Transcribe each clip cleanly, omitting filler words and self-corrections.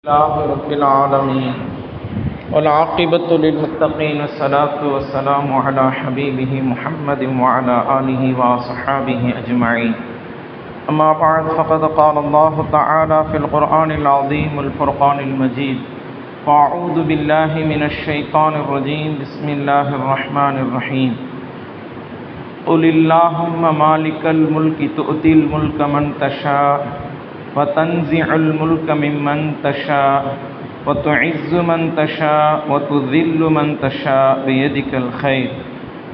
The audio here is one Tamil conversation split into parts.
لله رب العالمين والعاقبة للمتقين الصلاة والسلام على حبيبه محمد وعلى آله وصحابه أجمعين. أما بعد فقد قال الله تعالى في القرآن العظيم والفرقان المجيد: فأعوذ بالله من الشيطان الرجيم بسم الله الرحمن الرحيم. قل اللهم مالك الملك تؤتي الملك من تشاء وتنزع الملك ممن تشاء وتعز من تشاء وتذل من تشاء بيدك الخير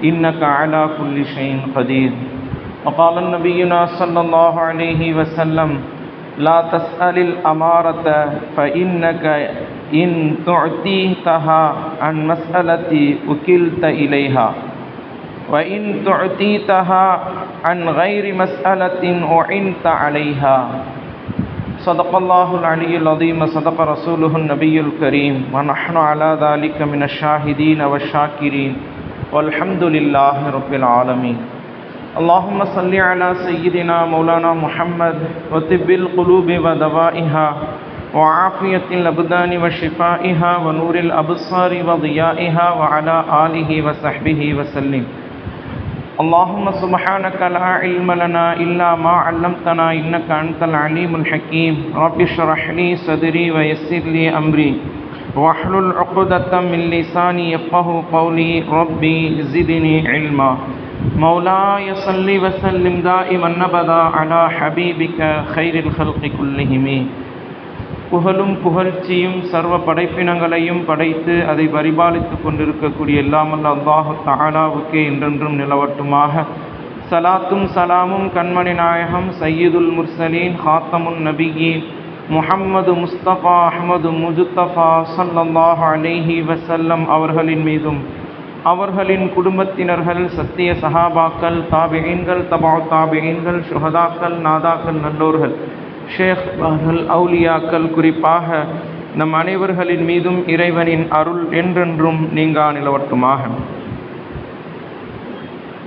إنك على كل شيء قدير. وقال نبينا صلى الله عليه وسلم: لا تسأل الأمارة فإنك إن تعطيتها عن مسألة وكلت إليها وإن تعطيتها عن غير مسألة أعنت عليها. صدق الله العلي العظيم صدق رسوله النبي الكريم ونحن على ذلك من الشاهدين والشاكرين والحمد لله رب العالمين. اللهم صل على سيدنا مولانا محمد وطب القلوب ودوائها وعافية الأبدان وشفائها ونور الأبصار وضيائها وعلى آله وصحبه وسلم. اللهم سبحانك لا علم لنا إلا ما علمتنا إنك أنت العليم الحكيم. رب اشرح لي صدري ويسر لي أمري واحلل عقدة من لساني يفقهوا قولي. ربي زدني علما. مولاي صل وسلم دائما أبدا على حبيبك خير الخلق كلهم. புகழும் புகழ்ச்சியும் சர்வ படைப்பினங்களையும் படைத்து அதை பரிபாலித்து கொண்டிருக்கக்கூடிய எல்லாமல்ல அல்லாஹ் தஆலாவுக்கே என்றென்றும் நிலவட்டுமாக. சலாத்தும் சலாமும் கண்மணி நாயகம் சையீதுல் முர்சலீன் ஹாத்தமுன் நபியீன் முஹம்மது முஸ்தபா அஹ்மது முஜ்தபா ஸல்லல்லாஹு அலைஹி வஸல்லம் அவர்களின் மீதும் அவர்களின் குடும்பத்தினர்கள், சத்திய சஹாபாக்கள், தாபிஈன்கள், தபஉ தாபிஈன்கள், ஷுஹதாக்கள், நாதாக்கள், நல்லோர்கள், ஷேக்கள், அவுலியாக்கள், குறிப்பாக நம் அனைவர்களின் மீதும் இறைவனின் அருள் என்றென்றும் நீங்கா நிலவட்டுமாக.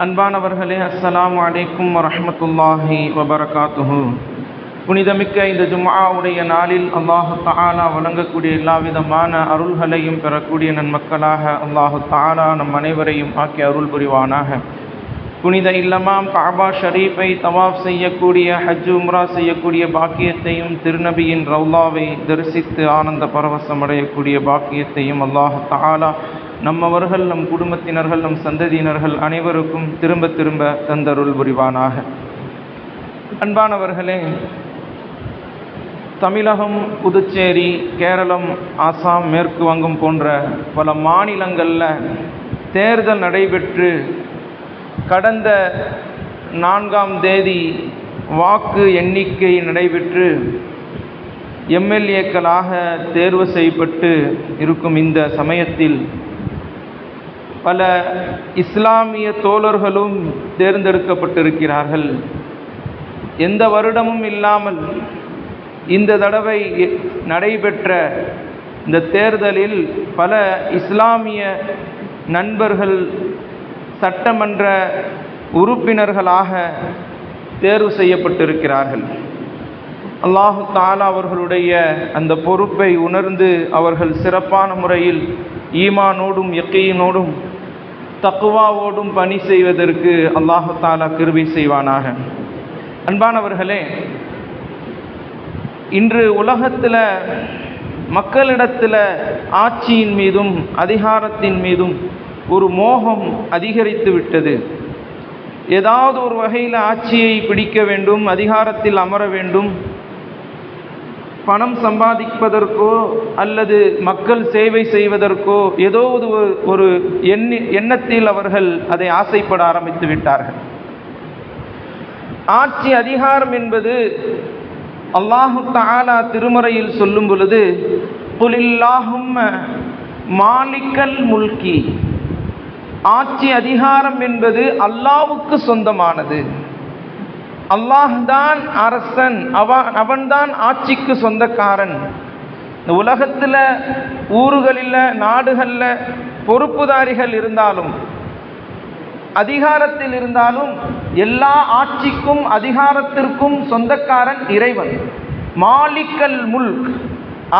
அன்பானவர்களே, அஸ்ஸலாமு அலைக்கும் வரஹ்மத்துல்லாஹி வபரகாத்துஹு. புனிதமிக்க இந்த ஜும்ஆவுடைய நாளில் அல்லாஹு தஆலா வழங்கக்கூடிய எல்லா விதமான அருள்களையும் பெறக்கூடிய நன்மக்களாக அல்லாஹு தஆலா நம் அனைவரையும் ஆக்கி அருள் புரிவானாக. புனித இல்லமாம் கஅபா ஷரீஃபை தவாஃப் செய்யக்கூடிய, ஹஜ் உம்ரா செய்யக்கூடிய பாக்கியத்தையும், திருநபியின் ரவுலாவை தரிசித்து ஆனந்த பரவசம் அடையக்கூடிய பாக்கியத்தையும் அல்லாஹ் தஆலா நம்மவர்கள், நம் குடும்பத்தினர்கள், நம் சந்ததியினர்கள் அனைவருக்கும் திரும்ப திரும்ப தந்தருள் புரிவானாக. அன்பானவர்களே, தமிழகம், புதுச்சேரி, கேரளம், ஆசாம், மேற்கு வங்கம் போன்ற பல மாநிலங்களில் தேர்தல் நடைபெற்று கடந்த 4ஆம் தேதி வாக்கு எண்ணிக்கை நடைபெற்று எம்எல்ஏக்களாக தேர்வு செய்யப்பட்டு இருக்கும் இந்த சமயத்தில் பல இஸ்லாமிய தோழர்களும் தேர்ந்தெடுக்கப்பட்டிருக்கிறார்கள். எந்த வருடமும் இல்லாமல் இந்த தடவை நடைபெற்ற இந்த தேர்தலில் பல இஸ்லாமிய நண்பர்கள் சட்டமன்ற உறுப்பினர்களாக தேர்வு செய்யப்பட்டிருக்கிறார்கள். அல்லாஹு தஆலா அவர்களுடைய அந்த பொறுப்பை உணர்ந்து அவர்கள் சிறப்பான முறையில் ஈமானோடும் யக்கீனோடும் தக்வாவோடும் பணி செய்வதற்கு அல்லாஹு தஆலா கிருபை செய்வானாக. அன்பானவர்களே, இன்று உலகத்தில் மக்களிடத்தில் ஆட்சியின் மீதும் அதிகாரத்தின் மீதும் ஒரு மோகம் அதிகரித்து விட்டது. ஏதாவது ஒரு வகையில் ஆட்சியை பிடிக்க வேண்டும், அதிகாரத்தில் அமர வேண்டும், பணம் சம்பாதிப்பதற்கோ அல்லது மக்கள் சேவை செய்வதற்கோ ஏதோ ஒரு எண்ணத்தில் அவர்கள் அதை ஆசைப்பட ஆரம்பித்து விட்டார்கள். ஆட்சி அதிகாரம் என்பது அல்லாஹு தஆலா திருமறையில் சொல்லும் பொழுது, குலில்லாஹும்ம மாலிக்கல் முல்கி, ஆட்சி அதிகாரம் என்பது அல்லாஹ்வுக்கு சொந்தமானது. அல்லாஹ்தான் அரசன், அவன்தான் ஆட்சிக்கு சொந்தக்காரன். இந்த உலகத்தில் ஊர்களில், நாடுகளில் பொறுப்புதாரிகள் இருந்தாலும், அதிகாரத்தில் இருந்தாலும் எல்லா ஆட்சிக்கும் அதிகாரத்திற்கும் சொந்தக்காரன் இறைவன். மாலிக்கல் முல்க்,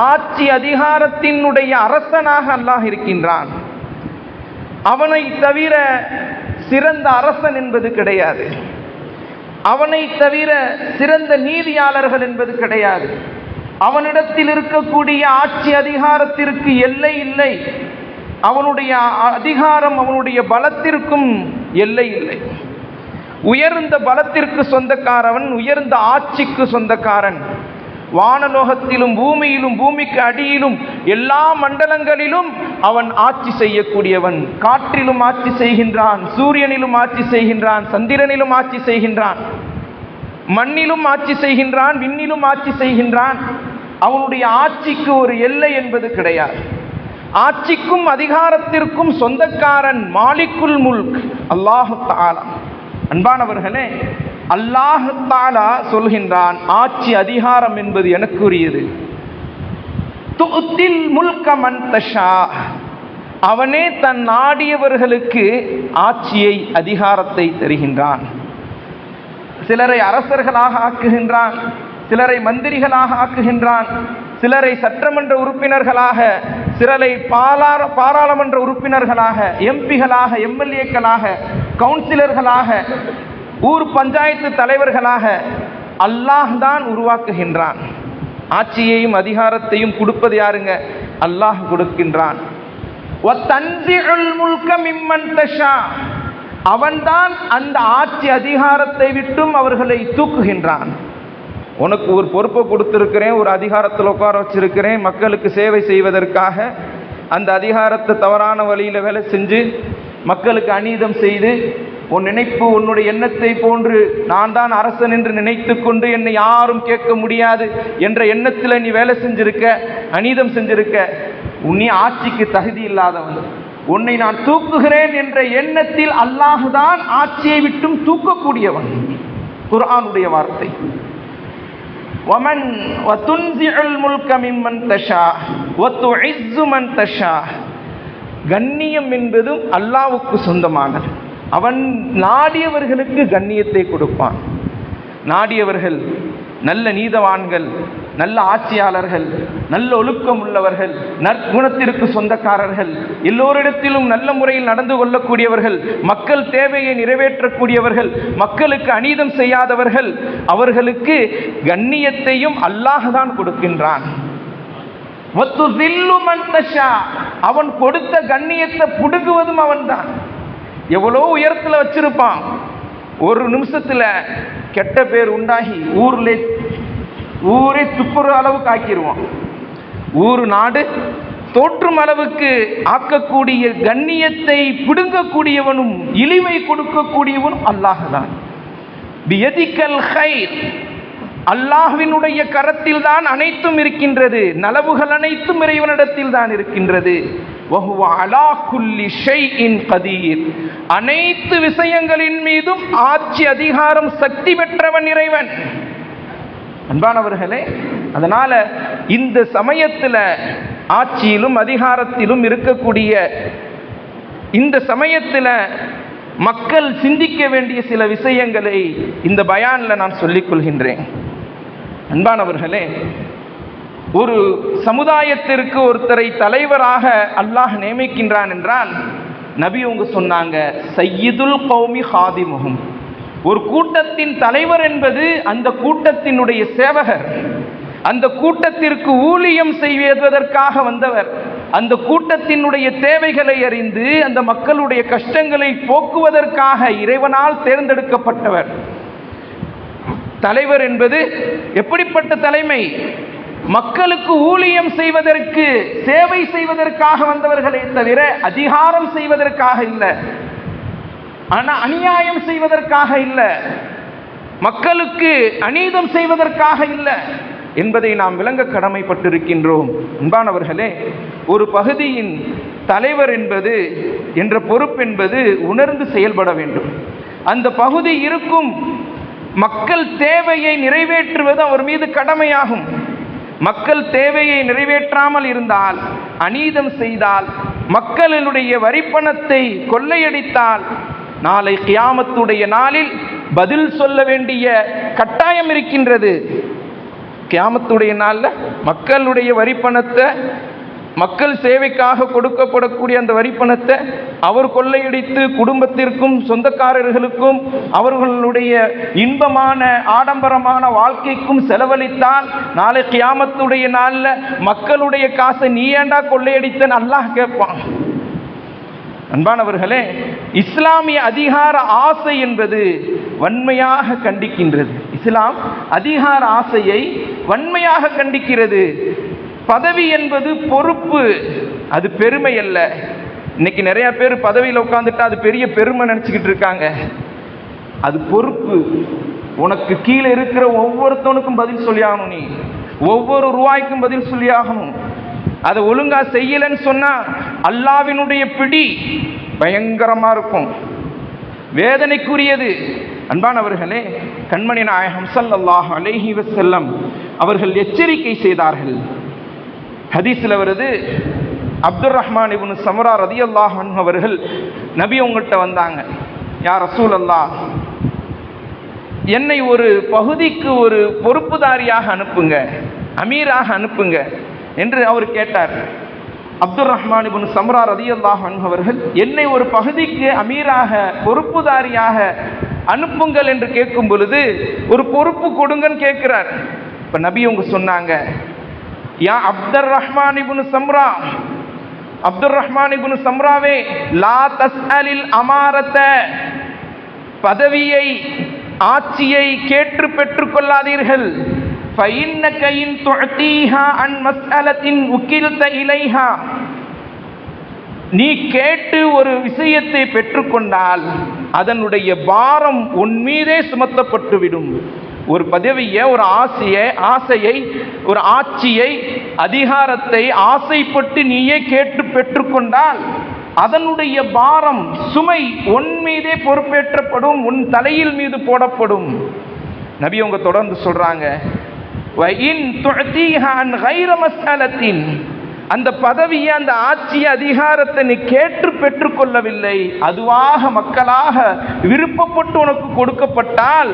ஆட்சி அதிகாரத்தினுடைய அரசனாக அல்லாஹ் இருக்கின்றான். அவனை தவிர சிறந்த அரசன் என்பது கிடையாது. அவனை தவிர சிறந்த நீதியாளர்கள் என்பது கிடையாது. அவனிடத்தில் இருக்கக்கூடிய ஆட்சி அதிகாரத்திற்கு எல்லை இல்லை. அவனுடைய அதிகாரம், அவனுடைய பலத்திற்கும் எல்லை இல்லை. உயர்ந்த பலத்திற்கு சொந்தக்காரவன், உயர்ந்த ஆட்சிக்கு சொந்தக்காரன். வானலோகத்திலும் பூமியிலும் பூமிக்கு அடியிலும் எல்லா மண்டலங்களிலும் அவன் ஆட்சி செய்யக்கூடியவன். காற்றிலும் ஆட்சி செய்கின்றான், சூரியனிலும் ஆட்சி செய்கின்றான், சந்திரனிலும் ஆட்சி செய்கின்றான், மண்ணிலும் ஆட்சி செய்கின்றான், விண்ணிலும் ஆட்சி செய்கின்றான். அவனுடைய ஆட்சிக்கு ஒரு எல்லை என்பது கிடையாது. ஆட்சிக்கும் அதிகாரத்திற்கும் சொந்தக்காரன் மாலிக்குல் முல்க் அல்லாஹ் தஆலா. அன்பானவர்களே, அல்லாஹ் தஆலா சொல்கின்றான், ஆட்சி அதிகாரம் என்பது எனக்குரியது. துத்தில் முல்க மன் தஷா, அவனே தன் நாடியவர்களுக்கு ஆட்சியை அதிகாரத்தை தருகின்றான். சிலரை அரசர்களாக ஆக்குகின்றான், சிலரை மந்திரிகளாக ஆக்குகின்றான், சிலரை சட்டமன்ற உறுப்பினர்களாக, சிலரை பாராளுமன்ற உறுப்பினர்களாக, எம்பிகளாக, எம்எல்ஏக்களாக, கவுன்சிலர்களாக, ஊர் பஞ்சாயத்து தலைவர்களாக அல்லாஹ் தான் உருவாக்குகின்றான். ஆட்சியையும் அதிகாரத்தையும் கொடுப்பது யாருங்க? அல்லாஹ் கொடுக்கின்றான். அவன்தான் அந்த ஆட்சி அதிகாரத்தை விட்டும் அவர்களை தூக்குகின்றான். உனக்கு ஒரு பொறுப்பை கொடுத்திருக்கிறேன், ஒரு அதிகாரத்தில் உட்கார வச்சிருக்கிறேன், மக்களுக்கு சேவை செய்வதற்காக. அந்த அதிகாரத்தை தவறான வழியில் வேலை செஞ்சு மக்களுக்கு அநீதம் செய்து, உன் நினைப்பு உன்னுடைய எண்ணத்தை போன்று நான் தான் அரசன் என்று நினைத்து கொண்டு என்னை யாரும் கேட்க முடியாது என்ற எண்ணத்தில் நீ வேலை செஞ்சிருக்க, அநீதம் செஞ்சிருக்க, உன்னை ஆட்சிக்கு தகுதி இல்லாதவன், உன்னை நான் தூக்குகிறேன் என்ற எண்ணத்தில் அல்லாஹுதான் ஆட்சியை விட்டும் தூக்கக்கூடியவன். குர்ஆனுடைய வார்த்தை. وَمَنْ وَتُنْزِعُ الْمُلْكَ مِمَّنْ تَشَاءُ وَتُعِزُّ مَنْ تَشَاءُ. கண்ணியம் என்பதும் அல்லாஹ்வுக்கு சொந்தமானது. அவன் நாடியவர்களுக்கு கண்ணியத்தை கொடுப்பான். நாடியவர்கள் நல்ல நீதவான்கள், நல்ல ஆட்சியாளர்கள், நல்ல ஒழுக்கம் உள்ளவர்கள், நற்குணத்திற்கு சொந்தக்காரர்கள், எல்லோரிடத்திலும் நல்ல முறையில் நடந்து கொள்ளக்கூடியவர்கள், மக்கள் தேவையை நிறைவேற்றக்கூடியவர்கள், மக்களுக்கு அநீதம் செய்யாதவர்கள், அவர்களுக்கு கண்ணியத்தையும் அல்லாஹ் தான் கொடுக்கின்றான். அவன் கொடுத்த கண்ணியத்தை புடுங்குவதும் அவன்தான். எவ்வளோ உயரத்தில் வச்சிருப்பான், ஒரு நிமிஷத்துல கெட்ட பேர் உண்டாகி ஊரே துப்புற அளவுக்கு ஆக்கிடுவான். ஊர் நாடு தோற்றும் அளவுக்கு ஆக்கக்கூடிய கண்ணியத்தை பிடுங்கக்கூடியவனும் இழிவை கொடுக்கக்கூடியவனும் அல்லாஹ் தான். பியதிக்கல் கைர், அல்லாஹ்வினுடைய கரத்தில் தான் அனைத்தும் இருக்கின்றது. நலவுகள் அனைத்தும் இறைவனிடத்தில் தான் இருக்கின்றது. வஹுவ அலா குல்லி ஷைஇன் கதீர், அனைத்து விஷயங்களின் மீதும் ஆட்சி அதிகாரம் சக்தி பெற்றவன் இறைவன். அன்பானவர்களே, அதனால இந்த சமயத்தில் ஆட்சியிலும் அதிகாரத்திலும் இருக்கக்கூடிய இந்த சமயத்தில் மக்கள் சிந்திக்க வேண்டிய சில விஷயங்களை இந்த பயானில் நான் சொல்லிக் கொள்கின்றேன். அன்பானவர்களே, ஒரு சமுதாயத்திற்கு ஒருத்தரை தலைவராக அல்லாஹ் நியமிக்கின்றான் என்றால், நபி அவங்க சொன்னாங்க, சய்யிதுல் கௌமி ஹாதிமுஹும். ஒரு கூட்டத்தின் தலைவர் என்பது அந்த கூட்டத்தினுடைய சேவகர், அந்த கூட்டத்திற்கு ஊழியம் செய்வதற்காக வந்தவர், அந்த கூட்டத்தினுடைய தேவைகளை அறிந்து அந்த மக்களுடைய கஷ்டங்களை போக்குவதற்காக இறைவனால் தேர்ந்தெடுக்கப்பட்டவர். தலைவர் என்பது எப்படிப்பட்ட தலைமை? மக்களுக்கு ஊழியம் செய்வதற்கு, சேவை செய்வதற்காக வந்தவர்களே தவிர அதிகாரம் செய்வதற்காக இல்லை, ஆனால் அநியாயம் செய்வதற்காக இல்லை, மக்களுக்கு அநீதம் செய்வதற்காக இல்லை என்பதை நாம் விளங்க கடமைப்பட்டிருக்கின்றோம். அன்பானவர்களே, ஒரு பகுதியின் தலைவர் என்பது என்ற பொறுப்பு என்பது உணர்ந்து செயல்பட வேண்டும். அந்த பகுதி இருக்கும் மக்கள் தேவையை நிறைவேற்றுவது அவர் மீது கடமையாகும். மக்கள் தேவையை நிறைவேற்றாமல் இருந்தால், அநீதம் செய்தால், மக்களுடைய வரிப்பணத்தை கொள்ளையடித்தால், நாளை கியாமத்துடைய நாளில் பதில் சொல்ல வேண்டிய கட்டாயம் இருக்கின்றது. கியாமத்துடைய நாளில் மக்களுடைய வரிப்பணத்தை, மக்கள் சேவைக்காக கொடுக்கப்படக்கூடிய அந்த வரிப்பணத்தை அவர் கொள்ளையடித்து குடும்பத்திற்கும் சொந்தக்காரர்களுக்கும் அவர்களுடைய இன்பமான ஆடம்பரமான வாழ்க்கைக்கும் செலவழித்தால் நாளை கியாமத்துடைய நாளில் மக்களுடைய காசை நீ ஏண்டா கொள்ளையடித்தன்னு அல்லாஹ் கேட்பான். அன்பானவர்களே, இஸ்லாமிய அதிகார ஆசை என்பது வன்மையாக கண்டிக்கின்றது. இஸ்லாம் அதிகார ஆசையை வன்மையாக கண்டிக்கிறது. பதவி என்பது பொறுப்பு, அது பெருமை அல்ல. இன்னைக்கு நிறைய பேர் பதவியில் உட்காந்துட்டா அது பெரிய பெருமை நினச்சிக்கிட்டு இருக்காங்க. அது பொறுப்பு. உனக்கு கீழே இருக்கிற ஒவ்வொருத்தவனுக்கும் பதில் சொல்லி ஆகணும். நீ ஒவ்வொரு ரூபாய்க்கும் பதில் சொல்லி ஆகணும். அதை ஒழுங்கா செய்யலன்னு சொன்னா அல்லாஹ்வினுடைய பிடி பயங்கரமா இருக்கும், வேதனைக்குரியது. அன்பானவர்களே, கண்மணி நாயகம் ஸல்லல்லாஹு அலைஹி வஸல்லம் அவர்கள் எச்சரிக்கை செய்தார்கள். ஹதீஸ்ல வருது, அப்துர் ரஹ்மான் இப்னு சம்ரா ரலியல்லாஹு அன்ஹு அவர்கள் நபி உங்கள்கிட்ட வந்தாங்க. யா ரசூலல்லாஹ், என்னை ஒரு பகுதிக்கு ஒரு பொறுப்புதாரியாக அனுப்புங்க, அமீராக அனுப்புங்க என்று அவர் கேட்டார். அப்துர் ரஹ்மான் இப்னு சம்ரா ரலியல்லாஹு அன்ஹு அவர்கள் என்னை ஒரு பகுதிக்கு அமீராக பொறுப்புதாரியாக அனுப்புங்கள் என்று கேட்கும் பொழுது ஒரு பொறுப்பு கொடுங்கன்னு கேட்கிறார். இப்ப நபி அவங்க சொன்னாங்க, யா அப்துர் ரஹ்மான் இப்னு சம்ரா, அப்துர் ரஹ்மான் இப்னு சம்ராவே, லா தஸ்அலில் அமாரத, பதவியை ஆட்சியை கேட்டு பெற்றுக் கொள்ளாதீர்கள். فَإِنَّكَ إِن تُعْطِيهَا عَن مَسْأَلَةٍ وُكِلْتَ إِلَيْهَا, நீ கேட்டு ஒரு விஷயத்தை பெற்றுக்கொண்டால் அதனுடைய பாரம் உன் மீதே சுமத்தப்பட்டுவிடும். ஒரு பதவியை, ஒரு ஆசையை, ஒரு ஆட்சியை, அதிகாரத்தை ஆசைப்பட்டு நீயே கேட்டு பெற்றுக்கொண்டால் அதனுடைய பாரம், சுமை உன் மீதே பொறுப்பேற்றப்படும், உன் தலையில் மீது போடப்படும். நபி அவங்க தொடர்ந்து சொல்றாங்க, وَإِن تُعْطِيهَا عَنْ غَيْرِ مَسْأَلَةٍ, அந்த பதவியை, அந்த ஆட்சி அதிகாரத்தை நீ கேட்டு பெற்றுக்கொள்ளவில்லை, அதுவாக மக்களாக விருப்பப்பட்டு உனக்கு கொடுக்கப்பட்டால்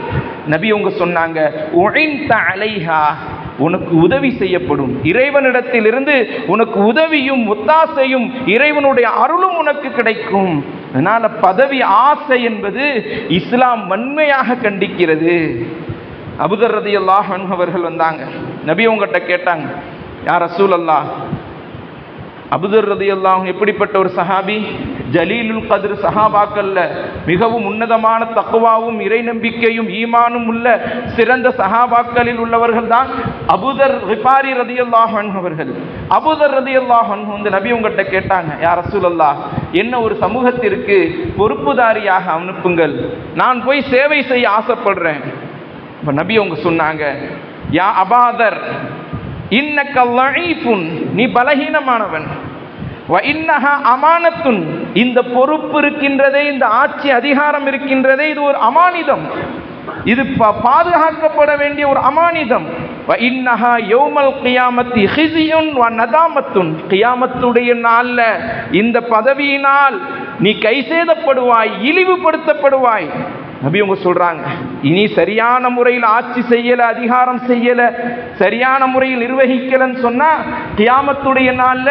நபி அவங்க சொன்னாங்க, உஇன்த அலைஹா, உனக்கு உதவி செய்யப்படும். இறைவனிடத்திலிருந்து உனக்கு உதவியும் ஒத்தாசையும் இறைவனுடைய அருளும் உனக்கு கிடைக்கும். அதனால பதவி ஆசை என்பது இஸ்லாம் வன்மையாக கண்டிக்கிறது. அபூதர் ரலியல்லாஹு அன்ஹு அவர்கள் வந்தாங்க, நபி உங்கள்கிட்ட கேட்டாங்க, யா ரசூலல்லாஹ், அபூதர் ரலியல்லாஹு எப்படிப்பட்ட ஒரு சஹாபி? ஜலீலுல் கத்ர் சஹாபாக்கள்ல மிகவும் உன்னதமான தக்வாவும் இறை நம்பிக்கையும் ஈமானும் உள்ள சிறந்த சஹாபாக்களில் உள்ளவர்கள் தான் அபூதர் கிஃபாரி ரலியல்லாஹு அன்ஹு அவர்கள். அபூதர் ரலியல்லாஹு அன்ஹு வந்து நபி உங்கள்கிட்ட கேட்டாங்க, யா ரசூலல்லாஹ், என்ன ஒரு சமூகத்திற்கு பொறுப்புதாரியாக அனுப்புங்கள், நான் போய் சேவை செய்ய ஆசைப்படுறேன். இப்ப நபி அவங்க சொன்னாங்க, யா அபாதர், இன்னக லஈஃபுன், நீ பலகீனமானவன், வ இன்னஹா அமானத்துன், இந்த பொறுப்பு இருக்கின்றதே, இந்த ஆட்சி அதிகாரம் இருக்கின்றதே, இது ஒரு அமானிதம், இது பாதுகாக்கப்பட வேண்டிய ஒரு அமானிதம். வ இன்னஹா யௌமல் கியாமத்தி ஹிஸியுன் வ நதாமத்துன், கியாமத்துடைய நாள்ல இந்த பதவியினால் நீ கைசேதப்படுவாய், இழிவுபடுத்தப்படுவாய். நபி அவங்க சொல்றாங்க, இனி சரியான முறையில் ஆட்சி செய்யல, அதிகாரம் செய்யல, சரியான முறையில் நிர்வகிக்கலன்னு சொன்னா கியாமத்துடைய நாள்ல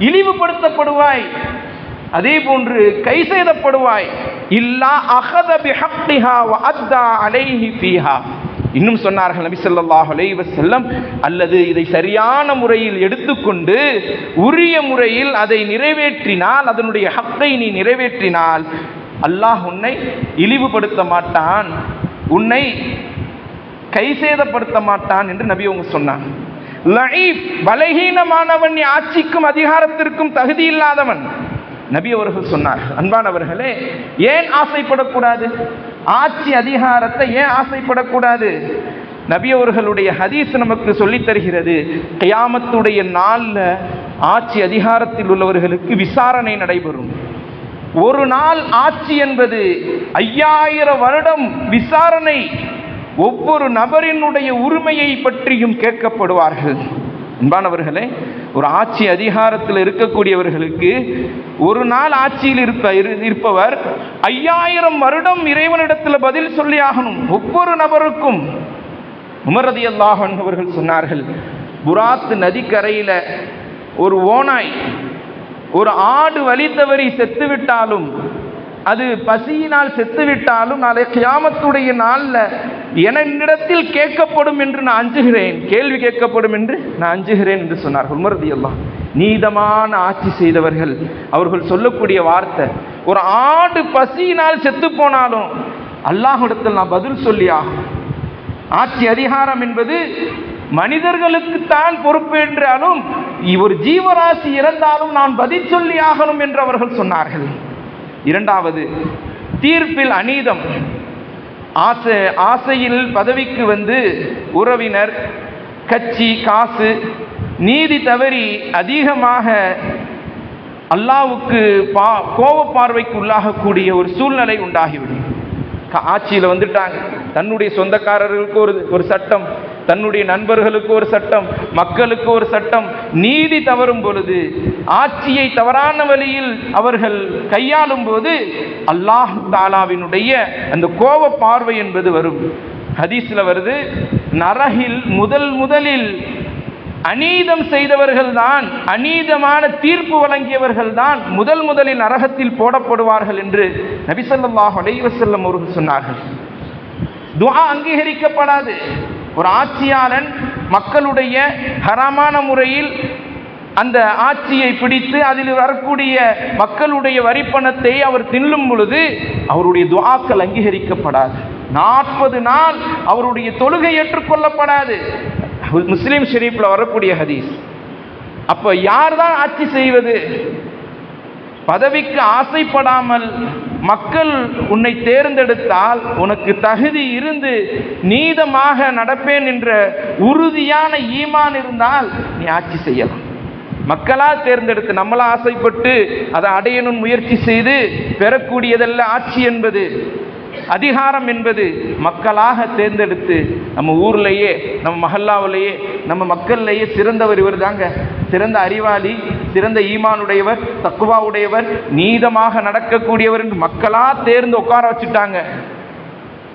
இழிவுபடுத்தப்படுவாய், அதே போன்று கைசேதப்படுவாய். இல்லா அஹத பிஹக்கிஹா வ அத்தா அலைஹி ஃபீஹா, இன்னும் சொன்னார்கள் நபி ஸல்லல்லாஹு அலைஹி வஸல்லம், அல்லது இதை சரியான முறையில் எடுத்துக்கொண்டு உரிய முறையில் அதை நிறைவேற்றினால், அதனுடைய ஹக்கை நீ நிறைவேற்றினால் அல்லாஹ் உன்னை இழிவுபடுத்த மாட்டான், உன்னை கைசேதப்படுத்த மாட்டான் என்று நபி அவங்க சொன்னாங்க. லஈஃப், பலகீனமானவன், நீ ஆட்சிக்கும் அதிகாரத்திற்கும் தகுதி இல்லாதவன் நபி அவர்கள் சொன்னார். அன்பானவர்களே, ஏன் ஆசைப்படக்கூடாது? ஆட்சி அதிகாரத்தை ஏன் ஆசைப்படக்கூடாது? நபி அவர்களுடைய ஹதீஸ் நமக்கு சொல்லித் தருகிறது, கியாமத்துடைய நாள்ல ஆட்சி அதிகாரத்தில் உள்ளவர்களுக்கு விசாரணை நடைபெறும். ஒரு நாள் ஆட்சி என்பது 5000 வருடம் விசாரணை. ஒவ்வொரு நபரினுடைய உரிமையை பற்றியும் கேட்கப்படுவார்கள். அன்பானவர்களே, ஒரு ஆட்சி அதிகாரத்தில் இருக்கக்கூடியவர்களுக்கு ஒரு நாள் ஆட்சியில் இருப்பவர் 5000 வருடம் இறைவனிடத்தில் பதில் சொல்லி ஆகணும். ஒவ்வொரு நபருக்கும் உமர் ரலியல்லாஹு அன்ஹு அவர்கள் சொன்னார்கள், புராத் நதிக்கரையில் ஒரு ஓநாய் ஒரு ஆடு வழி தவறி செத்துவிட்டாலும், அது பசியினால் செத்துவிட்டாலும் நாளை கியாமத்துடைய நாளில் என்னிடத்தில் கேட்கப்படும் என்று நான் அஞ்சுகிறேன், கேள்வி கேட்கப்படும் என்று நான் அஞ்சுகிறேன் என்று சொன்னார்கள் உமர் ரலியல்லாஹு. நீதமான ஆட்சி செய்தவர்கள் அவர்கள் சொல்லக்கூடிய வார்த்தை, ஒரு ஆடு பசியினால் செத்து போனாலும் அல்லாஹ்விடத்தில் நான் பதில் சொல்லியாகும். ஆட்சி அதிகாரம் என்பது மனிதர்களுக்குத்தான் பொறுப்பு என்றாலும் ஒரு ஜீவராசி இறந்தாலும் நான் பதில் சொல்லி ஆகணும் என்று அவர்கள் சொன்னார்கள். இரண்டாவது, தீர்ப்பில் அநீதம். ஆசையில் பதவிக்கு வந்து உறவினர், கட்சி, காசு, நீதி தவறி அதிகமாக அல்லாஹ்வுக்கு கோப பார்வைக்கு உள்ளாகக்கூடிய ஒரு சூழ்நிலை உண்டாகிவிடும். ஆட்சியில் வந்துட்டாங்க, தன்னுடைய சொந்தக்காரர்களுக்கு ஒரு சட்டம், தன்னுடைய நண்பர்களுக்கு ஒரு சட்டம், மக்களுக்கு ஒரு சட்டம். நீதி தவறும் பொழுது, ஆட்சியை தவறான வழியில் அவர்கள் கையாளும் போது அல்லாஹ் தஆலாவினுடைய அந்த கோப பார்வை என்பது வரும். ஹதீஸ்ல வருது, நரகில் முதலில் அநீதம் செய்தவர்கள் தான், அநீதமான தீர்ப்பு வழங்கியவர்கள் தான் முதலில் நரகத்தில் போடப்படுவார்கள் என்று நபி ஸல்லல்லாஹு அலைஹி வஸல்லம் அவர்கள் சொன்னார்கள். துஆ அங்கீகரிக்கப்படாது. ஒரு ஆட்சியாளன் மக்களுடைய ஹராமான முறையில் அந்த ஆட்சியை பிடித்து அதில் வரக்கூடிய மக்களுடைய வரிப்பணத்தை அவர் தின்னும் பொழுது அவருடைய துஆக்கள் அங்கீகரிக்கப்படாது. 40 நாள் அவருடைய தொழுகை ஏற்றுக்கொள்ளப்படாது. முஸ்லிம் ஷரீஃப்ல வரக்கூடிய ஹதீஸ். அப்ப யார் தான் ஆட்சி செய்வது? பதவிக்கு ஆசைப்படாமல் மக்கள் உன்னை தேர்ந்தெடுத்தால், உனக்கு தகுதி இருந்து நீதமாக நடப்பேன் என்ற உறுதியான ஈமான் இருந்தால் நீ ஆட்சி செய்யலாம். மக்களா தேர்ந்தெடுத்து நம்மளா ஆசைப்பட்டு அதை அடையணும் முயற்சி செய்து பெறக்கூடியதல்ல ஆட்சி என்பது. அதிகாரம் என்பது மக்களாக தேர்ந்தெடுத்து, நம்ம ஊர்லேயே, நம்ம மஹல்லாவிலேயே, நம்ம மக்கள்லேயே சிறந்தவர் இவர் தாங்க, சிறந்த அறிவாளி, சிறந்த ஈமானுடையவர், தக்குவா உடையவர், நீதமாக நடக்கக்கூடியவர் என்று மக்களா தேர்ந்து உட்கார வச்சுட்டாங்க.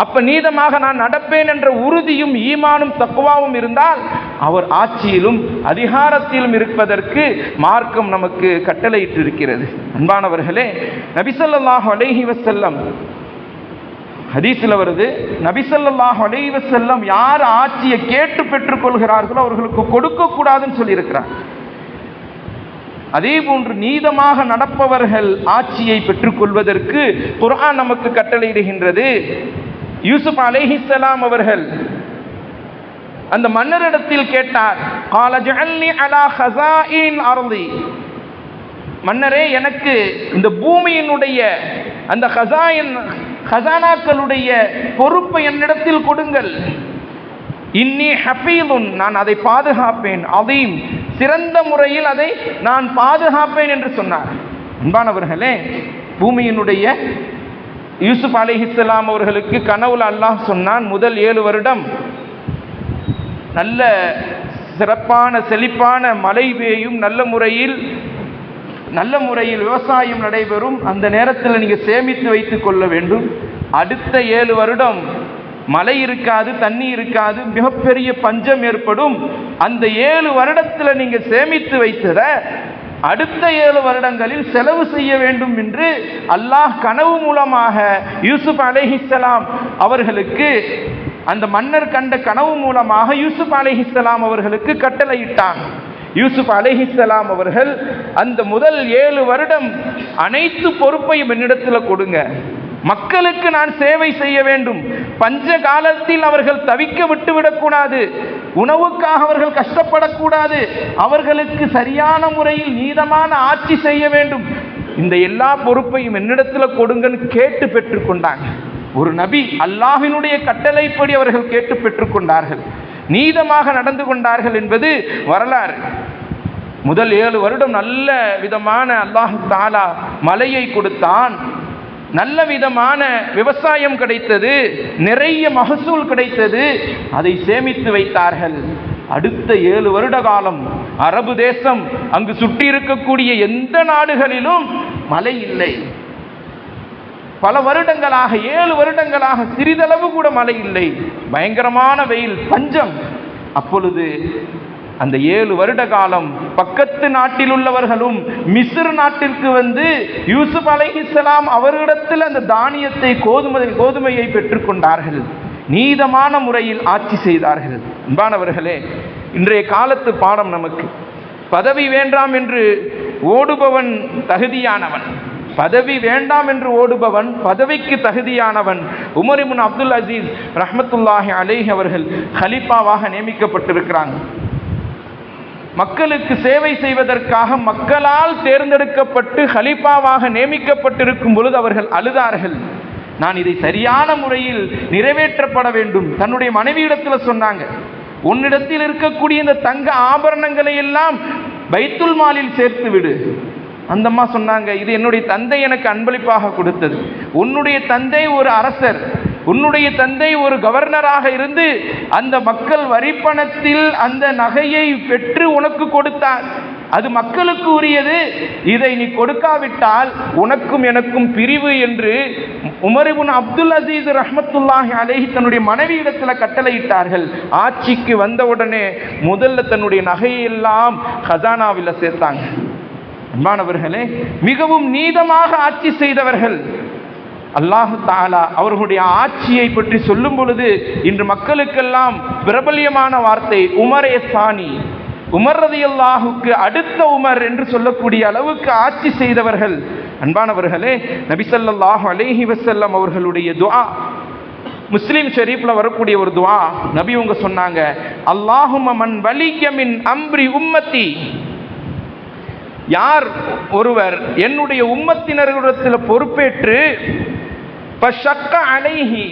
அப்ப நீதமாக நான் நடப்பேன் என்ற உறுதியும் ஈமானும் தக்குவாவும் இருந்தால் அவர் ஆட்சியிலும் அதிகாரத்திலும் இருப்பதற்கு மார்க்கம் நமக்கு கட்டளையிட்டு இருக்கிறது. அன்பானவர்களே, நபி ஸல்லல்லாஹு அலைஹி வஸல்லம் ஹதீஸ்ல வருது, நபி ஸல்லல்லாஹு அலைஹி வஸல்லம் யார் ஆட்சியை கேட்டு பெற்றுக் கொள்கிறார்களோ அவர்களுக்கு கொடுக்க கூடாதுன்னு சொல்லி இருக்கிறார். அதே போன்று நீதமாக நடப்பவர்கள் ஆட்சியை பெற்றுக்கொள்வதற்கு குர்ஆன் நமக்கு கட்டளையிடுகின்றது. யூசுப் அலைஹிஸ்ஸலாம் அவர்கள் அந்த மன்னரிடத்தில் கேட்டார், قال اجعلني على خزائن الارض, மன்னரே எனக்கு இந்த பூமியினுடைய அந்த ஹசானாக்களுடைய பொறுப்பை என்னிடத்தில் கொடுங்கள். இன்னி ஹஃபீதுன், நான் அதை பாதுகாப்பேன். அதீம், சிறந்த முறையில் அதை நான் பாதுகாப்பேன் என்று சொன்னார். அன்பானவர்களே, பூமியினுடைய யூசுப் அலைஹிஸ்ஸலாம் அவர்களுக்கு கனவுல அல்லாஹ் சொன்னான், முதல் 7 வருடம் நல்ல சிறப்பான செழிப்பான மழை பெய்யும், நல்ல முறையில் விவசாயம் நடைபெறும், அந்த நேரத்தில் நீங்கள் சேமித்து வைத்துக் கொள்ள வேண்டும். அடுத்த 7 வருடம் மழை இருக்காது, தண்ணி இருக்காது, மிகப்பெரிய பஞ்சம் ஏற்படும். அந்த 7 வருடத்தில் நீங்கள் சேமித்து வைத்தத அடுத்த 7 வருடங்களில் செலவு செய்ய வேண்டும் என்று அல்லாஹ் கனவு மூலமாக யூசுப் அலைஹிஸ்ஸலாம் அவர்களுக்கு, அந்த மன்னர் கண்ட கனவு மூலமாக யூசுப் அலைஹிஸ்ஸலாம் அவர்களுக்கு கட்டளையிட்டான். யூசுப் அலைஹிஸ்ஸலாம் அவர்கள் அந்த முதல் 7 வருடம் அனைத்து பொறுப்பையும் என்னிடத்தில் கொடுங்க, மக்களுக்கு நான் சேவை செய்ய வேண்டும், பஞ்ச காலத்தில் அவர்கள் தவிக்க விட்டுவிடக்கூடாது, உணவுக்காக அவர்கள் கஷ்டப்படக்கூடாது, அவர்களுக்கு சரியான முறையில் நீதமான ஆட்சி செய்ய வேண்டும், இந்த எல்லா பொறுப்பையும் என்னிடத்தில் கொடுங்கன்னு கேட்டு பெற்றுக்கொண்டாங்க. ஒரு நபி அல்லாஹ்வினுடைய கட்டளைப்படி அவர்கள் கேட்டு பெற்றுக்கொண்டார்கள், நீதமாக நடந்து கொண்டார்கள் என்பது வரலாறு. முதல் 7 வருடம் நல்ல விதமான அல்லாஹ் தஆலா மழையை கொடுத்தான், நல்ல விதமான விவசாயம் கிடைத்தது, நிறைய மகசூல் கிடைத்தது, அதை சேமித்து வைத்தார்கள். அடுத்த 7 வருட காலம் அரபு தேசம், அங்கு சுற்றி இருக்கக்கூடிய எந்த நாடுகளிலும் மழை இல்லை. பல வருடங்களாக 7 வருடங்களாக சிறிதளவு கூட மழை இல்லை, பயங்கரமான வெயில், பஞ்சம். அப்பொழுது அந்த 7 வருட காலம் பக்கத்து நாட்டில் உள்ளவர்களும் மிஸ்ர் நாட்டிற்கு வந்து யூசுப் அலைஹிஸ்ஸலாம் அவர்களிடத்தில் அந்த தானியத்தை கோதுமையை பெற்றுக்கொண்டார்கள். நீதமான முறையில் ஆட்சி செய்தார்கள். அன்பானவர்களே, இன்றைய காலத்து பாடம் நமக்கு, பதவி வேண்டாம் என்று ஓடுபவன் தகுதியானவன், பதவி வேண்டாம் என்று ஓடுபவன் பதவிக்கு தகுதியானவன். உமர் இப்னு அப்துல் அசீஸ் ரஹ்மத்துல்லாஹி அலைஹி அவர்கள் கலீஃபாவாக நியமிக்கப்பட்டிருக்கிறாங்க. மக்களுக்கு சேவை செய்வதற்காக மக்களால் தேர்ந்தெடுக்கப்பட்டு கலீஃபாவாக நியமிக்கப்பட்டிருக்கும் பொழுது அவர்கள் அழுதார்கள். நான் இதை சரியான முறையில் நிறைவேற்றப்பட வேண்டும். தன்னுடைய மனைவியிடத்தில் சொன்னாங்க, உன்னிடத்தில் இருக்கக்கூடிய இந்த தங்க ஆபரணங்களை எல்லாம் பைத்துல் மாலில் சேர்த்து விடு. அந்த அம்மா சொன்னாங்க, இது என்னுடைய தந்தை எனக்கு அன்பளிப்பாக கொடுத்தது. உன்னுடைய தந்தை ஒரு அரசர், உன்னுடைய தந்தை ஒரு கவர்னராக இருந்து அந்த மக்கள் வரிப்பணத்தில் அந்த நகையை பெற்று உனக்கு கொடுத்தார், அது மக்களுக்கு உரியது, இதை நீ கொடுக்காவிட்டால் உனக்கும் எனக்கும் பிரிவு என்று உமர் இப்னு அப்துல் அசீஸ் ரஹ்மத்துல்லாஹி அலைஹி தன்னுடைய மனைவியிடத்தில் கட்டளையிட்டார்கள். ஆட்சிக்கு வந்தவுடனே முதல்ல தன்னுடைய நகையெல்லாம் கஜானாவில் சேர்த்தாங்க. அன்பானவர்களே, மிகவும் நீதமாக ஆட்சி செய்தவர்கள். அல்லாஹ் தஆலா அவர்களுடைய ஆட்சியை பற்றி சொல்லும் பொழுது இன்று மக்களுக்கெல்லாம் பிரபல்யமான வார்த்தை உமரே சானி, உமர் ரலியல்லாஹுக்கு அடுத்த உமர் என்று சொல்லக்கூடிய அளவுக்கு ஆட்சி செய்தவர்கள். அன்பானவர்களே, நபி ஸல்லல்லாஹு அலைஹி வஸல்லம் அவர்களுடைய துஆ, முஸ்லிம் ஷரீஃப்ல வரக்கூடிய ஒரு துஆ, நபி அவங்க சொன்னாங்க, அல்லாஹும்ம மன் வலிய மின் அம்ரி உம்மத்தி, யார் ஒருவர் என்னுடைய உம்மத்தினர்களிடத்தில் பொறுப்பேற்று பஷக்க அலைஹி,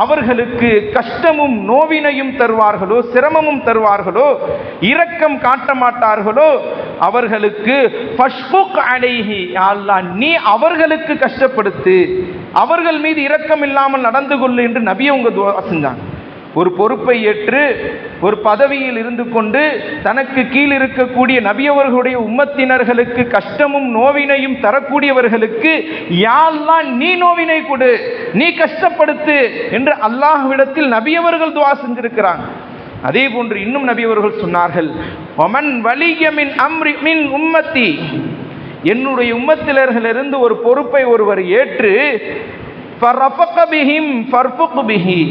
அவர்களுக்கு கஷ்டமும் நோவினையும் தருவார்களோ, சிரமமும் தருவார்களோ, இரக்கம் காட்ட மாட்டார்களோ, அவர்களுக்கு ஃபஷ்ஃபுக் அலைஹி, யா அல்லாஹ் நீ அவர்களுக்கு கஷ்டப்படுத்து, அவர்கள் மீது இரக்கம் இல்லாமல் நடந்து கொள்ளு என்று நபி அவங்க துஆ செஞ்சாங்க. ஒரு பொறுப்பை ஏற்று ஒரு பதவியில் இருந்து கொண்டு தனக்கு கீழ் இருக்கக்கூடிய நபியவர்களுடைய உம்மத்தினர்களுக்கு கஷ்டமும் நோவினையும் தரக்கூடியவர்களுக்கு யா அல்லாஹ் நீ நோவினை கொடு, நீ கஷ்டப்படுத்து என்று அல்லாஹ்விடத்தில் நபியவர்கள் துஆ செஞ்சிருக்கிறாங்க. அதே போன்று இன்னும் நபியவர்கள் சொன்னார்கள், ஒமன் வலிய மின் அம்ரி மின் உம்மத்தி, என்னுடைய உம்மத்தினர்களிலிருந்து ஒரு பொறுப்பை ஒருவர் ஏற்று ஃபரஃபக பிஹிம் ஃபர்ஃபுக் பிஹி,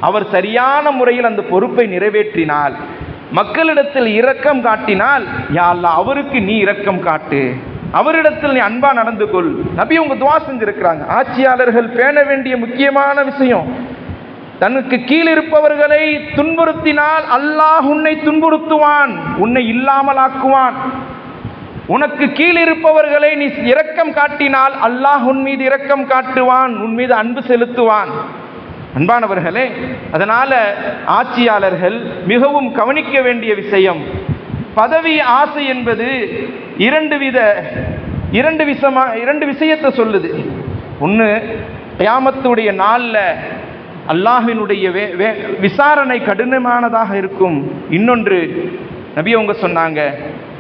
அவர் சரியான முறையில் அந்த பொறுப்பை நிறைவேற்றினால், மக்களிடத்தில் இரக்கம் காட்டினால், யா அல்லாஹ் அவருக்கு நீ இரக்கம் காட்டு, அவரிடத்தில் நீ அன்பா நடந்து கொள். நபி உங்க துஆ செஞ்சிருக்கிறாங்க. ஆட்சியாளர்கள் பேண வேண்டிய முக்கியமான விஷயம், தனக்கு கீழ் இருப்பவர்களை துன்புறுத்தினால் அல்லாஹ் உன்னை துன்புறுத்துவான், உன்னை இல்லாமலாக்குவான். உனக்கு கீழ் இருப்பவர்களை நீ இரக்கம் காட்டினால் அல்லாஹ் உன் மீது இரக்கம் காட்டுவான், உன் மீது அன்பு செலுத்துவான். அன்பானவர்களே, அதனால ஆட்சியாளர்கள் மிகவும் கவனிக்க வேண்டிய விஷயம், பதவி ஆசை என்பது இரண்டு விஷயத்தை சொல்லுது. ஒன்று, கியாமத்துடைய நாளில் அல்லாஹ்வினுடைய விசாரணை கடினமானதாக இருக்கும். இன்னொன்று, நபி அவங்க சொன்னாங்க,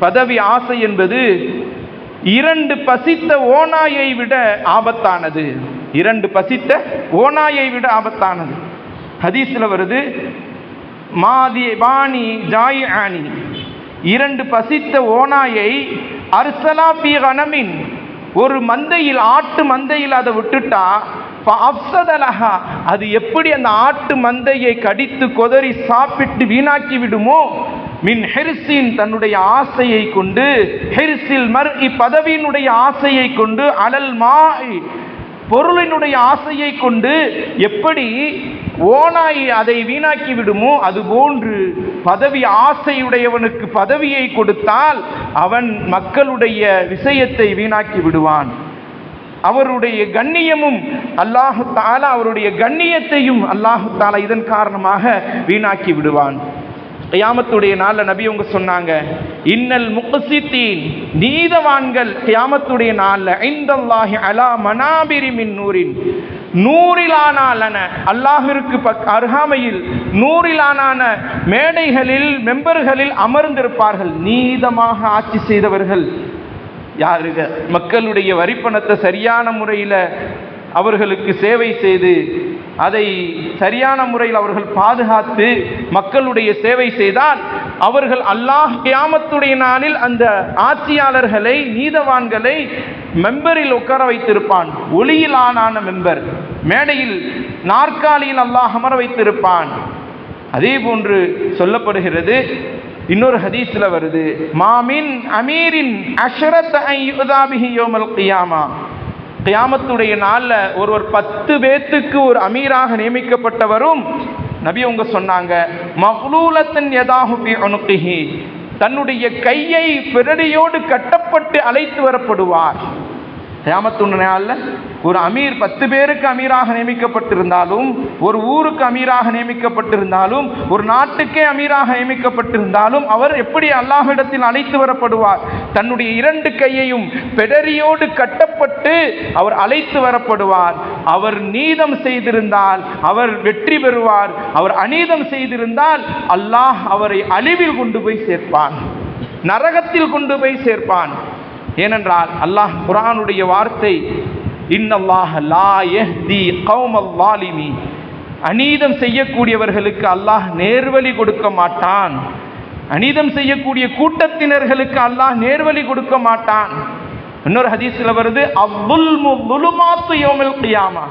பதவி ஆசை என்பது 2 பசித்த ஓநாயை விட ஆபத்தானது. 2 பசித்த ஓநாயை விட ஆபத்தானது. ஹதீஸ்ல வருது, மாதி பாணி ஜாய் ஆனி, 2 பசித்த ஓநாயை அர்சலா பி கனமின், ஒரு மந்தையில், ஆட்டு மந்தையில் அதை விட்டுட்டா அப்சதலஹா, அது எப்படி அந்த ஆட்டு மந்தையை கடித்து கொதறி சாப்பிட்டு வீணாக்கி விடுமோ, மின் ஹிர்சின், தன்னுடைய ஆசையை கொண்டு, ஹிர்சில் மர்இ, பதவியினுடைய ஆசையை கொண்டு, அலல் மாஇ, பொருளினுடைய ஆசையை கொண்டு எப்படி ஓநாய் அதை வீணாக்கி விடுமோ, அதுபோன்று பதவி ஆசையுடையவனுக்கு பதவியை கொடுத்தால் அவன் மக்களுடைய விஷயத்தை வீணாக்கி விடுவான். அவருடைய கண்ணியமும் அல்லாஹு தஆலா, அவருடைய கண்ணியத்தையும் அல்லாஹு தஆலா இதன் காரணமாக வீணாக்கி விடுவான். கியாமத்துடைய நாள்ல நபி அவங்க சொன்னாங்க, இன்னல் முக்ஸித்தீன், நீதவான்கள் கியாமத்துடைய நாள்ல இன்தல்லாஹி அலா மனாபிரி மின் நூரின், நூறிலான அல்லாஹ்விற்கு அருகாமையில் நூறிலான மேடைகளில் மெம்பர்களில் அமர்ந்திருப்பார்கள். நீதமாக ஆட்சி செய்தவர்கள் யாருங்க? மக்களுடைய வரிப்பணத்தை சரியான முறையில் அவர்களுக்கு சேவை செய்து அதை சரியான முறையில் அவர்கள் பாதுகாத்து மக்களுடைய சேவை செய்தால் அவர்கள் அல்லாஹ் கியாமத்துடைய நாளில் அந்த ஆட்சியாளர்களை, நீதவான்களை மெம்பரில் உட்கார வைத்திருப்பான். ஒளியில் ஆனான மெம்பர், மேடையில் நாற்காலியில் அல்லாஹ் அமர வைத்திருப்பான். அதே போன்று சொல்லப்படுகிறது, இன்னொரு ஹதீஸ்ல வருது, மாமின் அமீரின் அஷ்ரத் ஐயுதாபிஹி யௌமல் கியாமா. கியாமத்துடைய நாள்ல ஒருவர் 10 பேத்துக்கு ஒரு அமீராக நியமிக்கப்பட்டவரும் நபி அவங்க சொன்னாங்க, மக்லூலத்தன் யதாஹு ஃபி உனுகிஹி, தன்னுடைய கையை பிறடியோடு கட்டப்பட்டு அழைத்து வரப்படுவார். கியாமத்துடைய நாள்ல ஒரு அமீர் 10 பேருக்கு அமீராக நியமிக்கப்பட்டிருந்தாலும், ஒரு ஊருக்கு அமீராக நியமிக்கப்பட்டிருந்தாலும், ஒரு நாட்டுக்கே அமீராக நியமிக்கப்பட்டிருந்தாலும் அவர் எப்படி அல்லாஹ்விடத்தில் அழைத்து வரப்படுவார்? தன்னுடைய 2 கையையும் பெடரியோடு கட்டப்பட்டு அவர் அழைத்து வரப்படுவார். அவர் நீதம் செய்திருந்தால் அவர் வெற்றி பெறுவார், அவர் அநீதம் செய்திருந்தால் அல்லாஹ் அவரை அழிவில் கொண்டு போய் சேர்ப்பான், நரகத்தில் கொண்டு போய் சேர்ப்பான். ஏனென்றால் அல்லாஹ் குர்ஆனுடைய வார்த்தை, இன்னல்லாஹ லா யஹ்தி கௌமல் ஸாலிமீன், அநீதம் செய்யக்கூடியவர்களுக்கு அல்லாஹ் நேர்வழி கொடுக்க மாட்டான், அநீதம் செய்யக்கூடிய கூட்டத்தினர்களுக்கு அல்லாஹ் நேர்வழி கொடுக்க மாட்டான். இன்னொரு ஹதீஸ்ல வருது, அவ்வுல்மு ظுலுமாத்து யௌமில் கியாமா,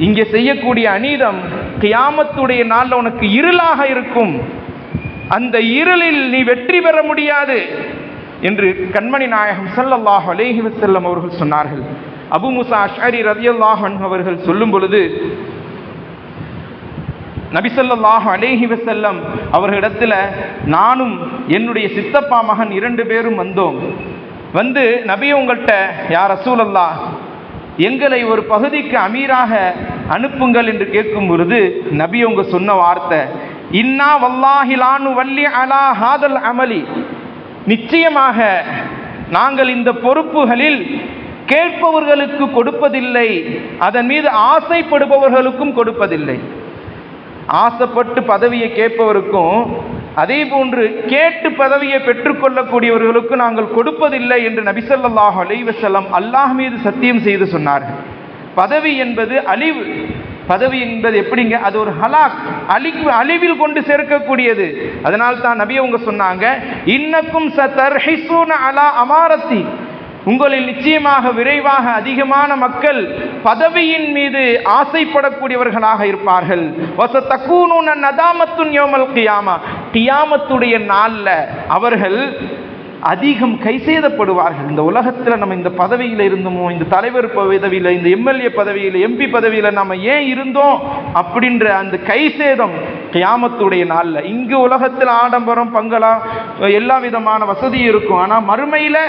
இங்கே செய்யக்கூடிய அநீதம் கியாமத்துடைய நாள்ல உனக்கு இருளாக இருக்கும், அந்த இருளில் நீ வெற்றி பெற முடியாது என்று கண்மணி நாயகம் ஸல்லல்லாஹு அலைஹி வஸல்லம் அவர்கள் சொன்னார்கள். அபூ மூஸா அஷ்அரி ரலியல்லாஹு அன்ஹு அவர்கள் சொல்லும் பொழுது, நபி ஸல்லல்லாஹு அலைஹி வஸல்லம் அவர்களிடத்தில் நானும் என்னுடைய சித்தப்பா மகன் 2 பேரும் வந்தோம். வந்து நபி உங்கள்கிட்ட, யா ரசூலல்லாஹ், எங்களை ஒரு பகுதிக்கு அமீராக அனுப்புங்கள் என்று கேட்கும் பொழுது நபி உங்க சொன்ன வார்த்தை, இன்னா வல்லாஹி லா நுவல்லி அலா ஹாதல் அமலி, நிச்சயமாக நாங்கள் இந்த பொறுப்புகளில் கேட்பவர்களுக்கு கொடுப்பதில்லை, அதன் மீது ஆசைப்படுபவர்களுக்கும் கொடுப்பதில்லை. ஆசைப்பட்டு பதவியை கேட்பவருக்கும் அதே போன்று கேட்டு பதவியை பெற்றுக்கொள்ளக்கூடியவர்களுக்கும் நாங்கள் கொடுப்பதில்லை என்று நபி ஸல்லல்லாஹு அலைஹி வஸல்லம் அல்லாஹ் மீது சத்தியம் செய்து சொன்னார்கள். பதவி என்பது அழிவு, பதவி என்பது எப்படிங்க, அது ஒரு ஹலாக், அழிவில் கொண்டு சேர்க்கக்கூடியது. அதனால் தான் நபி அவங்க சொன்னாங்க, இன்னக்கும் சதர்ஹிஸூன அலா அமாரத்தி, உங்களில் நிச்சயமாக விரைவாக அதிகமான மக்கள் பதவியின் மீது ஆசைப்படக்கூடியவர்களாக இருப்பார்கள். வஸதகூனுன நதாமத்துன் யௌமல் கியாமா, கியாமத்துடைய நாள்ல அவர்கள் அதிகம் கைசேதப்படுவார்கள். இந்த உலகத்தில் நம்ம இந்த பதவியில் இருந்தோமோ, இந்த தலைவர் பதவியில், இந்த எம்எல்ஏ பதவியில், எம்பி பதவியில் நம்ம ஏன் இருந்தோம் அப்படின்ற அந்த கைசேதம் கியாமத்துடைய நாளில். இங்கு உலகத்தில் ஆடம்பரம், பங்களா, எல்லா விதமான வசதி இருக்கும், ஆனால் மறுமையில்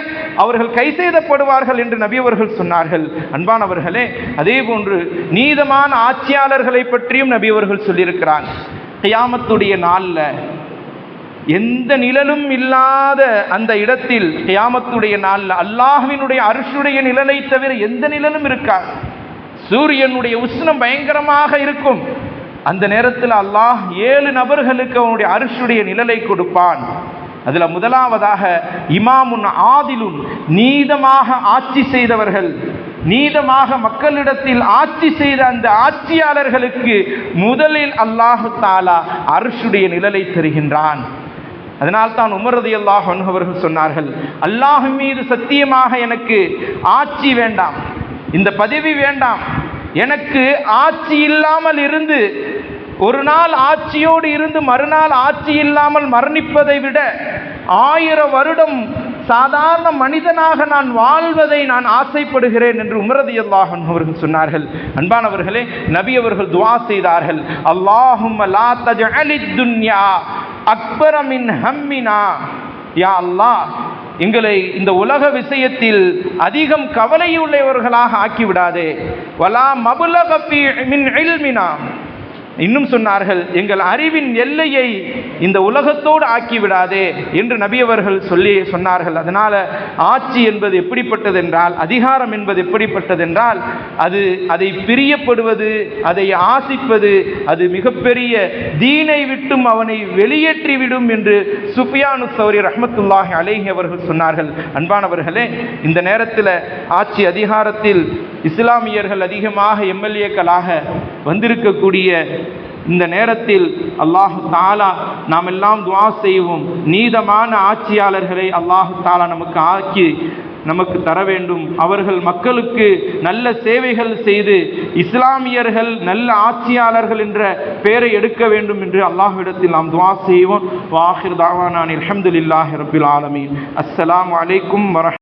அவர்கள் கைசேதப்படுவார்கள் என்று நபி அவர்கள் சொன்னார்கள். அன்பானவர்களே, அதே போன்று நீதமான ஆட்சியாளர்களை பற்றியும் நபி அவர்கள் சொல்லியிருக்கிறார். கியாமத்துடைய நாளில் எந்த நிழலும் இல்லாத அந்த இடத்தில், கியாமத்துடைய நாளில் அல்லாஹ்வினுடைய அர்ஷுடைய நிழலை தவிர எந்த நிழலும் இருக்காது. சூரியனுடைய உஷ்ணம் பயங்கரமாக இருக்கும். அந்த நேரத்தில் அல்லாஹ் 7 நபர்களுக்கு அவனுடைய அர்ஷுடைய நிழலை கொடுப்பான். அதுல முதலாவதாக இமாமுன் ஆதிலுன், நீதமாக ஆட்சி செய்தவர்கள், நீதமாக மக்களிடத்தில் ஆட்சி செய்த அந்த ஆட்சியாளர்களுக்கு முதலில் அல்லாஹ் தஆலா அர்ஷுடைய நிழலை தருகின்றான். அதனால் தான் உமர் ரலியல்லாஹு அன்ஹு அவர்கள் சொன்னார்கள், அல்லாஹ் மீது சத்தியமாக எனக்கு ஆட்சி வேண்டாம், இந்த பதவி வேண்டாம், எனக்கு ஆட்சி இல்லாமல் இருந்து ஒரு நாள் ஆட்சியோடு இருந்து மறுநாள் ஆட்சி இல்லாமல் மரணிப்பதை விட 1000 வருடம் சாதாரண மனிதனாக நான் வாழ்வதை நான் ஆசைப்படுகிறேன் என்று உமர் ரலியல்லாஹு அன்ஹு அவர்கள் சொன்னார்கள். அன்பானவர்களே, நபி அவர்கள் துஆ செய்தார்கள், அல்லாஹும்ம லா தஜ்அலித் துன்யா அக்பர மின் ஹம்மினா, யா அல்லாஹ், எங்களை இந்த உலக விஷயத்தில் அதிகம் கவலையுள்ளவர்களாக ஆக்கிவிடாதே. வலா மபுலக மின் இல்மினா, இன்னும் சொன்னார்கள், எங்கள் அறிவின் எல்லையை இந்த உலகத்தோடு ஆக்கிவிடாதே என்று நபி அவர்கள் சொன்னார்கள். அதனால ஆட்சி என்பது எப்படிப்பட்டது என்றால், அதிகாரம் என்பது எப்படிப்பட்டது என்றால், அதை பிரியப்படுவது, அதை ஆசிப்பது, அது மிகப்பெரிய தீனை விட்டும் அவனை வெளியேற்றிவிடும் என்று சுஃபியானு ஸௌரி ரஹ்மத்துல்லாஹி அலைஹி அவர்கள் சொன்னார்கள். அன்பானவர்களே, இந்த நேரத்தில் ஆட்சி அதிகாரத்தில் இஸ்லாமியர்கள் அதிகமாக எம்எல்ஏக்களாக வந்திருக்கக்கூடிய இந்த நேரத்தில் அல்லாஹு தஆலா நாம் எல்லாம் துஆ செய்வோம். நீதமான ஆட்சியாளர்களை அல்லாஹு தஆலா நமக்கு தர வேண்டும். அவர்கள் மக்களுக்கு நல்ல சேவைகள் செய்து இஸ்லாமியர்கள் நல்ல ஆட்சியாளர்கள் என்ற பெயரை எடுக்க வேண்டும் என்று அல்லாஹ்விடத்தில் நாம் துஆ செய்வோம். வ ஆகிர் தஅவானா அல்ஹம்துலில்லாஹி ரப்பில் ஆலமீன். அஸ்ஸலாமு அலைக்கும்